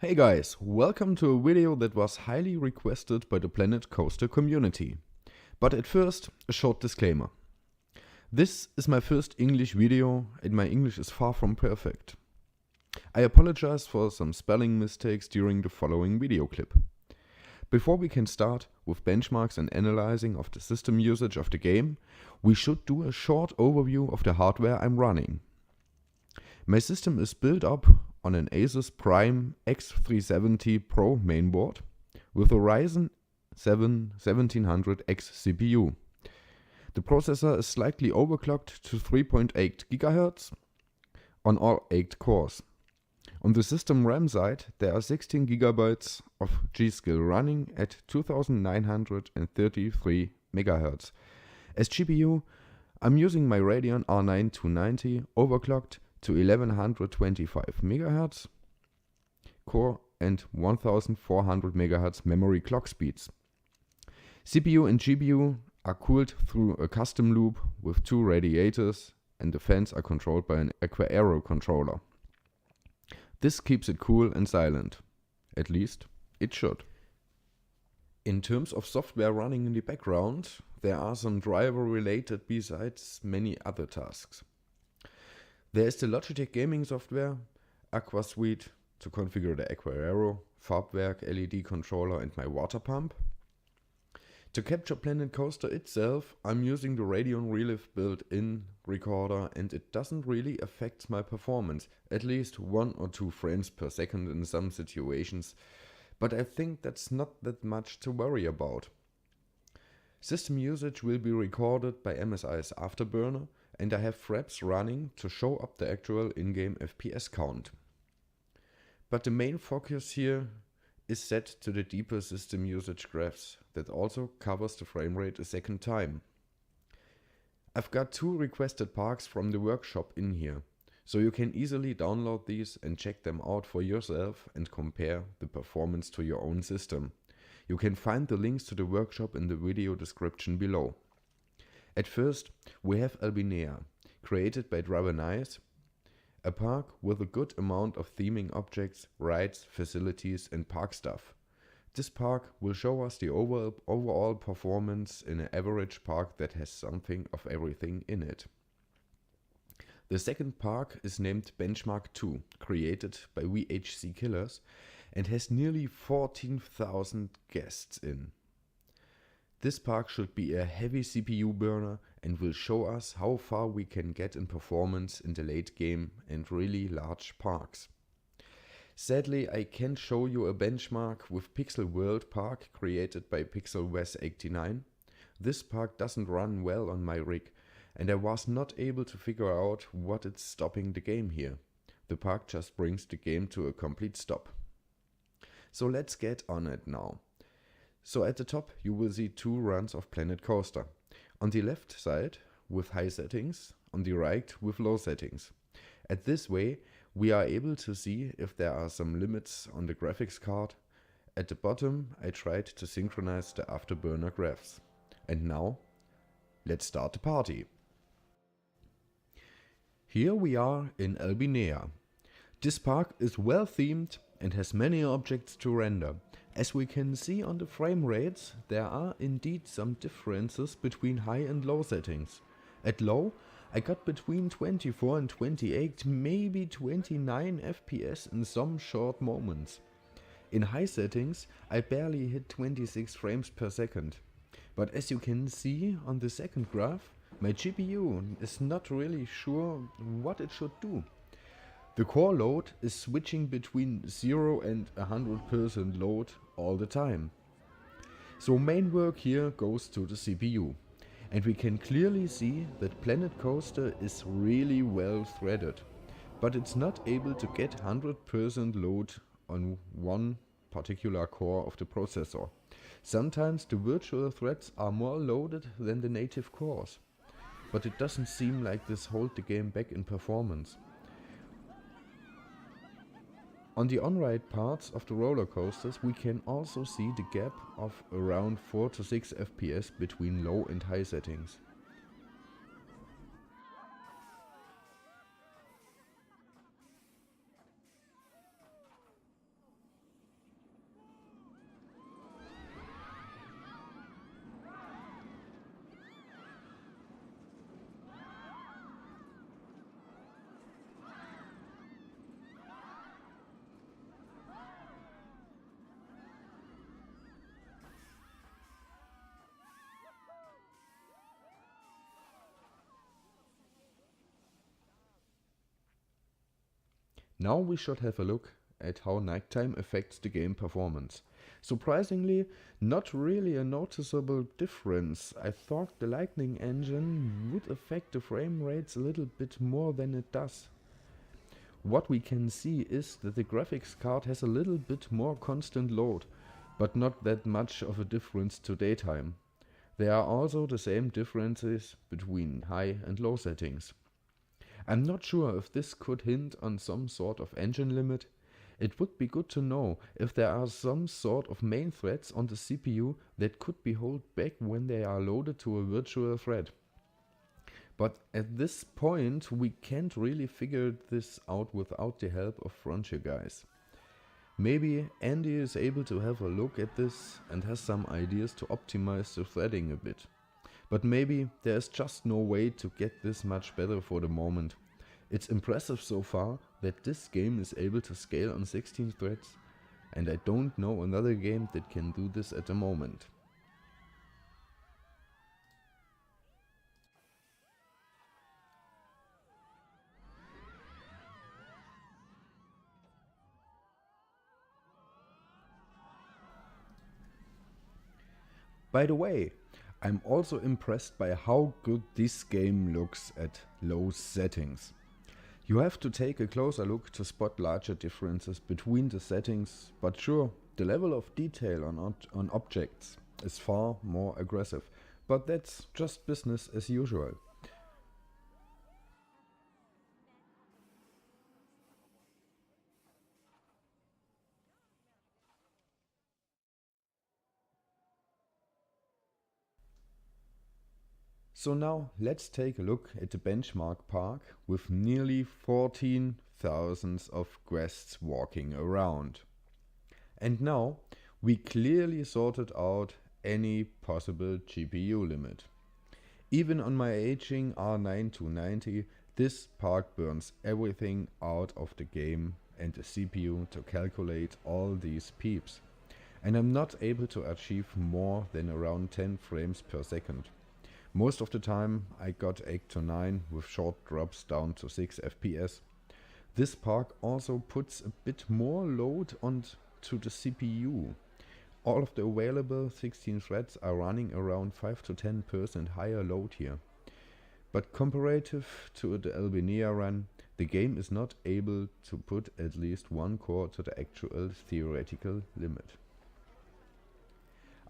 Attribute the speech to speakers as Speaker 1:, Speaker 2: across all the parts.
Speaker 1: Hey guys, welcome to a video that was highly requested by the Planet Coaster community. But at first, a short disclaimer. This is my first English video and my English is far from perfect. I apologize for some spelling mistakes during the following video clip. Before we can start with benchmarks and analyzing of the system usage of the game, we should do a short overview of the hardware I'm running. My system is built up on an ASUS Prime X370 Pro mainboard with a Ryzen 7 1700X CPU. The processor is slightly overclocked to 3.8 GHz on all 8 cores. On the system RAM side, there are 16 GB of GSkill running at 2933 MHz. As GPU, I'm using my Radeon R9 290 overclocked to 1125 MHz core and 1400 MHz memory clock speeds. CPU and GPU are cooled through a custom loop with 2 radiators and the fans are controlled by an Aqua controller. This keeps it cool and silent. At least it should. In terms of software running in the background, there are some driver related besides many other tasks. There is the Logitech gaming software, Aqua Suite to configure the Aqua Farbwerk LED controller and my water pump. To capture Planet Coaster itself, I'm using the Radeon Relive built-in recorder and it doesn't really affect my performance, at least 1 or 2 frames per second in some situations, but I think that's not that much to worry about. System usage will be recorded by MSI's Afterburner and I have fraps running to show up the actual in-game FPS count. But the main focus here is set to the deeper system usage graphs that also covers the frame rate a second time. I've got 2 requested parks from the workshop in here, so you can easily download these and check them out for yourself and compare the performance to your own system. You can find the links to the workshop in the video description below. At first, we have Albinea, created by Nice, a park with a good amount of theming objects, rides, facilities and park stuff. This park will show us the overall performance in an average park that has something of everything in it. The second park is named Benchmark 2, created by VHC Killers and has nearly 14,000 guests in. This park should be a heavy CPU burner and will show us how far we can get in performance in the late game and really large parks. Sadly, I can't show you a benchmark with Pixel World Park created by PixelWes89. This park doesn't run well on my rig and I was not able to figure out what is stopping the game here. The park just brings the game to a complete stop. So let's get on it now. So at the top you will see 2 runs of Planet Coaster. On the left side with high settings, on the right with low settings. At this way we are able to see if there are some limits on the graphics card. At the bottom I tried to synchronize the Afterburner graphs. And now let's start the party. Here we are in Albinea. This park is well themed and has many objects to render. As we can see on the frame rates, there are indeed some differences between high and low settings. At low, I got between 24 and 28, maybe 29 FPS in some short moments. In high settings, I barely hit 26 frames per second. But as you can see on the second graph, my GPU is not really sure what it should do. The core load is switching between 0 and 100% load all the time. So main work here goes to the CPU. And we can clearly see that Planet Coaster is really well threaded. But it's not able to get 100% load on one particular core of the processor. Sometimes the virtual threads are more loaded than the native cores. But it doesn't seem like this holds the game back in performance. On the on-ride parts of the roller coasters we can also see the gap of around 4 to 6 FPS between low and high settings. Now we should have a look at how nighttime affects the game performance. Surprisingly, not really a noticeable difference. I thought the Lightning engine would affect the frame rates a little bit more than it does. What we can see is that the graphics card has a little bit more constant load, but not that much of a difference to daytime. There are also the same differences between high and low settings. I'm not sure if this could hint on some sort of engine limit. It would be good to know if there are some sort of main threads on the CPU that could be held back when they are loaded to a virtual thread. But at this point we can't really figure this out without the help of Frontier guys. Maybe Andy is able to have a look at this and has some ideas to optimize the threading a bit. But maybe there is just no way to get this much better for the moment. It's impressive so far that this game is able to scale on 16 threads, and I don't know another game that can do this at the moment. By the way, I'm also impressed by how good this game looks at low settings. You have to take a closer look to spot larger differences between the settings, but sure, the level of detail on objects is far more aggressive, but that's just business as usual. So now let's take a look at the benchmark park with nearly 14,000 of guests walking around. And now we clearly sorted out any possible GPU limit. Even on my aging R9 290, this park burns everything out of the game and the CPU to calculate all these peeps. And I'm not able to achieve more than around 10 frames per second. Most of the time I got 8 to 9 with short drops down to 6 FPS. This park also puts a bit more load onto the CPU. All of the available 16 threads are running around 5 to 10% higher load here. But comparative to the Albania run, the game is not able to put at least one core to the actual theoretical limit.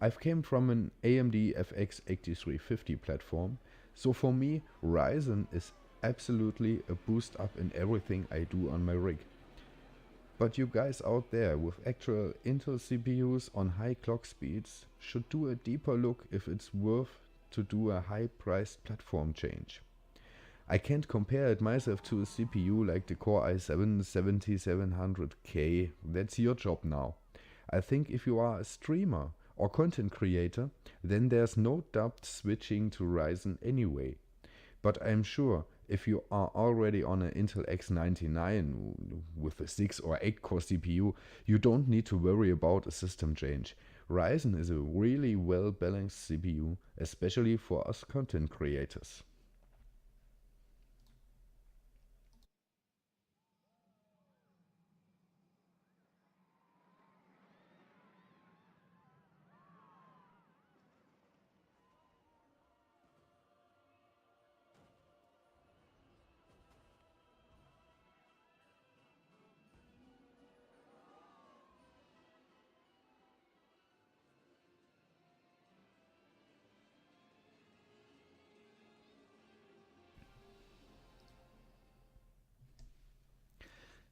Speaker 1: I've came from an AMD FX 8350 platform, so for me Ryzen is absolutely a boost up in everything I do on my rig. But you guys out there with actual Intel CPUs on high clock speeds should do a deeper look if it's worth to do a high priced platform change. I can't compare it myself to a CPU like the Core i7 7700K, that's your job now. I think if you are a streamer or content creator, then there's no doubt switching to Ryzen anyway. But I'm sure if you are already on an Intel X99 with a 6 or 8 core CPU, you don't need to worry about a system change. Ryzen is a really well balanced CPU, especially for us content creators.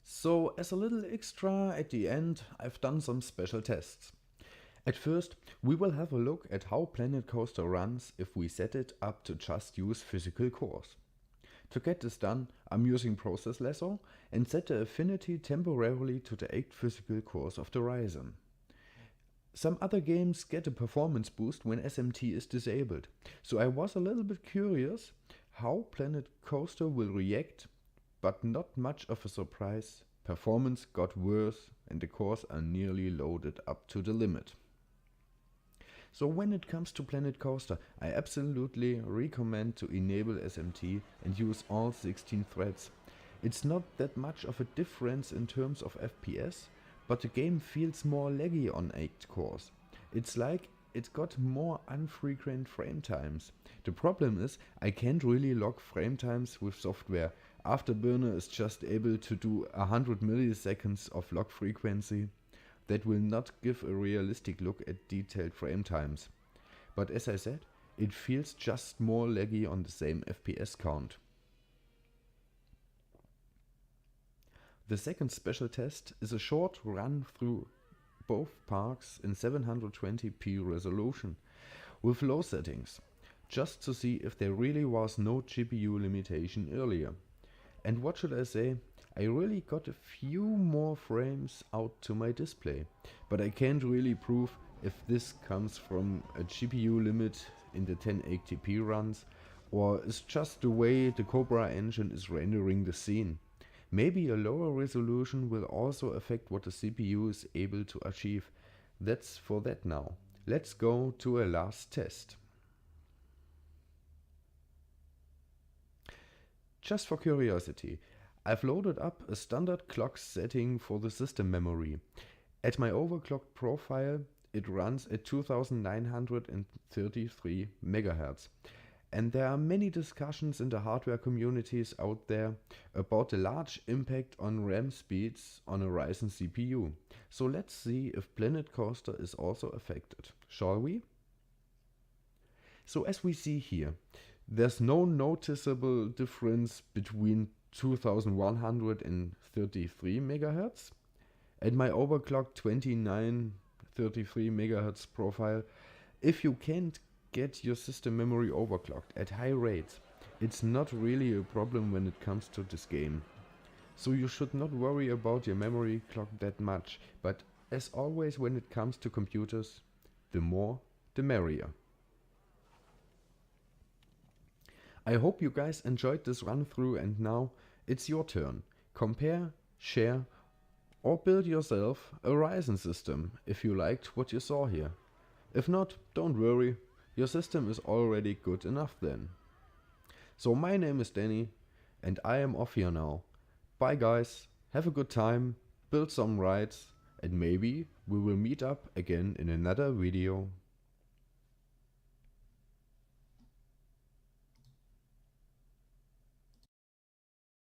Speaker 1: So as a little extra at the end, I've done some special tests. At first, we will have a look at how Planet Coaster runs if we set it up to just use physical cores. To get this done, I'm using Process Lasso and set the affinity temporarily to the 8 physical cores of the Ryzen. Some other games get a performance boost when SMT is disabled, so I was a little bit curious how Planet Coaster will react, but not much of a surprise. Performance got worse and the cores are nearly loaded up to the limit. So when it comes to Planet Coaster, I absolutely recommend to enable SMT and use all 16 threads. It's not that much of a difference in terms of FPS, but the game feels more laggy on 8 cores. It's like it got more unfrequent frame times. The problem is I can't really log frame times with software. Afterburner is just able to do 100 milliseconds of log frequency. That will not give a realistic look at detailed frame times. But as I said, it feels just more laggy on the same FPS count. The second special test is a short run through both parks in 720p resolution with low settings, just to see if there really was no GPU limitation earlier. And what should I say, I really got a few more frames out to my display, but I can't really prove if this comes from a GPU limit in the 1080p runs or is just the way the Cobra engine is rendering the scene. Maybe a lower resolution will also affect what the CPU is able to achieve. That's for that now. Let's go to a last test. Just for curiosity, I've loaded up a standard clock setting for the system memory. At my overclocked profile, it runs at 2933 MHz. And there are many discussions in the hardware communities out there about the large impact on RAM speeds on a Ryzen CPU. So let's see if Planet Coaster is also affected, shall we? So as we see here, there's no noticeable difference between 2133 MHz and my overclocked 2933 MHz profile. If you can't get your system memory overclocked at high rates, it's not really a problem when it comes to this game. So you should not worry about your memory clock that much, but as always when it comes to computers, the more the merrier. I hope you guys enjoyed this run through, and now it's your turn. Compare, share, or build yourself a Ryzen system if you liked what you saw here. If not, don't worry, your system is already good enough then. So my name is Danny and I am off here now. Bye guys, have a good time, build some rides, and maybe we will meet up again in another video.